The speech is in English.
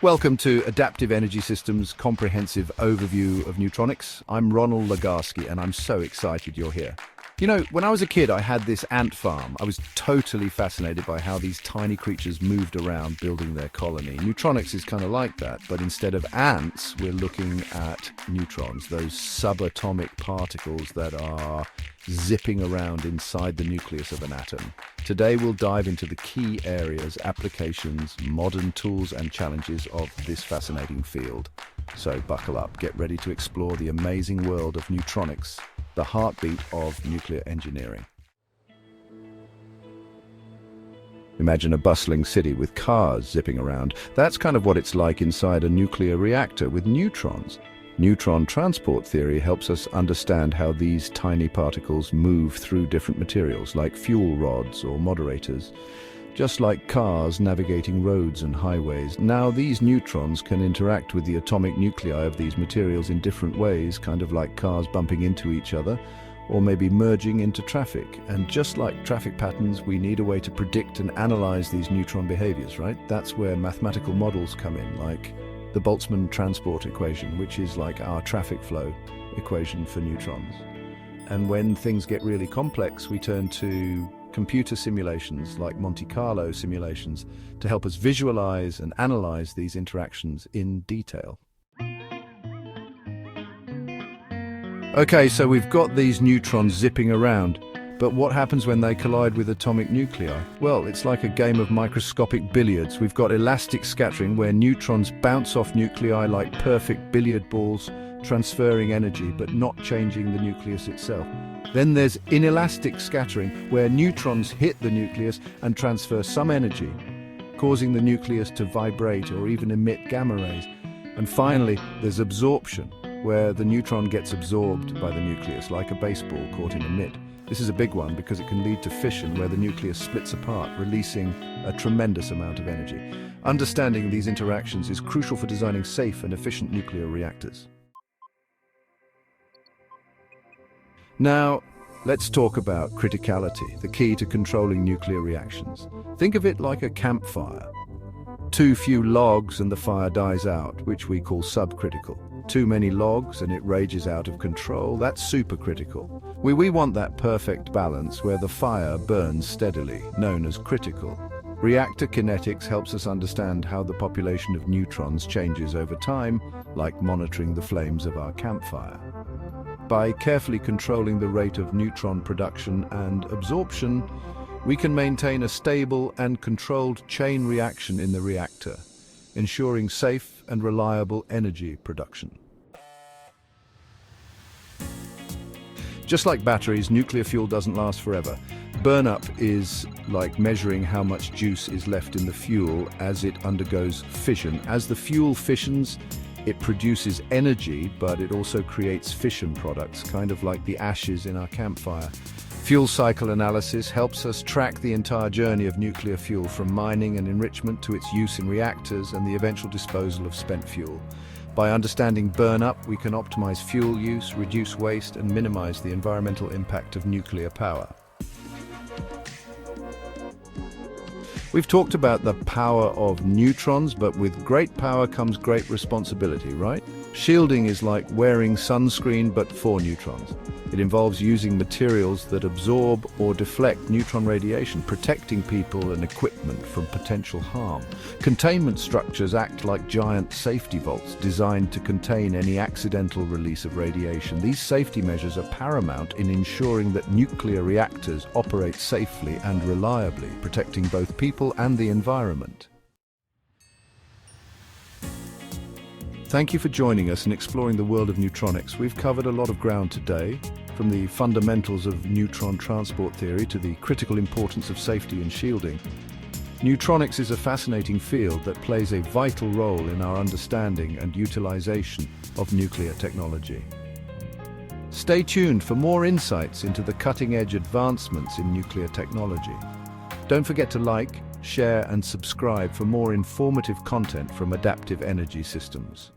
Welcome to Adaptive Energy Systems' comprehensive overview of Neutronics. I'm Ronald Lagarski, and I'm so excited you're here. You know, when I was a kid, I had this ant farm. I was totally fascinated by how these tiny creatures moved around building their colony. Neutronics is kind of like that, but instead of ants, we're looking at neutrons, those subatomic particles that are zipping around inside the nucleus of an atom. Today, we'll dive into the key areas, applications, modern tools, and challenges of this fascinating field. So buckle up, get ready to explore the amazing world of neutronics, the heartbeat of nuclear engineering. Imagine a bustling city with cars zipping around. That's kind of what it's like inside a nuclear reactor with neutrons. Neutron transport theory helps us understand how these tiny particles move through different materials, like fuel rods or moderators. Just like cars navigating roads and highways, now these neutrons can interact with the atomic nuclei of these materials in different ways, kind of like cars bumping into each other, or maybe merging into traffic. And just like traffic patterns, we need a way to predict and analyze these neutron behaviors, right? That's where mathematical models come in, like the Boltzmann transport equation, which is like our traffic flow equation for neutrons. And when things get really complex, we turn to computer simulations like Monte Carlo simulations to help us visualize and analyze these interactions in detail. Okay, so we've got these neutrons zipping around, but what happens when they collide with atomic nuclei? Well, it's like a game of microscopic billiards. We've got elastic scattering where neutrons bounce off nuclei like perfect billiard balls, transferring energy but not changing the nucleus itself. Then there's inelastic scattering where neutrons hit the nucleus and transfer some energy, causing the nucleus to vibrate or even emit gamma rays. And finally, there's absorption, where the neutron gets absorbed by the nucleus like a baseball caught in a mitt. This is a big one because it can lead to fission, where the nucleus splits apart, releasing a tremendous amount of energy. Understanding these interactions is crucial for designing safe and efficient nuclear reactors. Now, let's talk about criticality, the key to controlling nuclear reactions. Think of it like a campfire. Too few logs and the fire dies out, which we call subcritical. Too many logs and it rages out of control, that's supercritical. We want that perfect balance where the fire burns steadily, known as critical. Reactor kinetics helps us understand how the population of neutrons changes over time, like monitoring the flames of our campfire. By carefully controlling the rate of neutron production and absorption, we can maintain a stable and controlled chain reaction in the reactor, ensuring safe and reliable energy production. Just like batteries, nuclear fuel doesn't last forever. Burnup is like measuring how much juice is left in the fuel as it undergoes fission. As the fuel fissions, it produces energy, but it also creates fission products, kind of like the ashes in our campfire. Fuel cycle analysis helps us track the entire journey of nuclear fuel, from mining and enrichment to its use in reactors and the eventual disposal of spent fuel. By understanding burnup, we can optimize fuel use, reduce waste, and minimize the environmental impact of nuclear power. We've talked about the power of neutrons, but with great power comes great responsibility, right? Shielding is like wearing sunscreen, but for neutrons. It involves using materials that absorb or deflect neutron radiation, protecting people and equipment from potential harm. Containment structures act like giant safety vaults designed to contain any accidental release of radiation. These safety measures are paramount in ensuring that nuclear reactors operate safely and reliably, protecting both people and the environment. Thank you for joining us in exploring the world of neutronics. We've covered a lot of ground today, from the fundamentals of neutron transport theory to the critical importance of safety and shielding. Neutronics is a fascinating field that plays a vital role in our understanding and utilization of nuclear technology. Stay tuned for more insights into the cutting-edge advancements in nuclear technology. Don't forget to like, share, and subscribe for more informative content from Adaptive Energy Systems.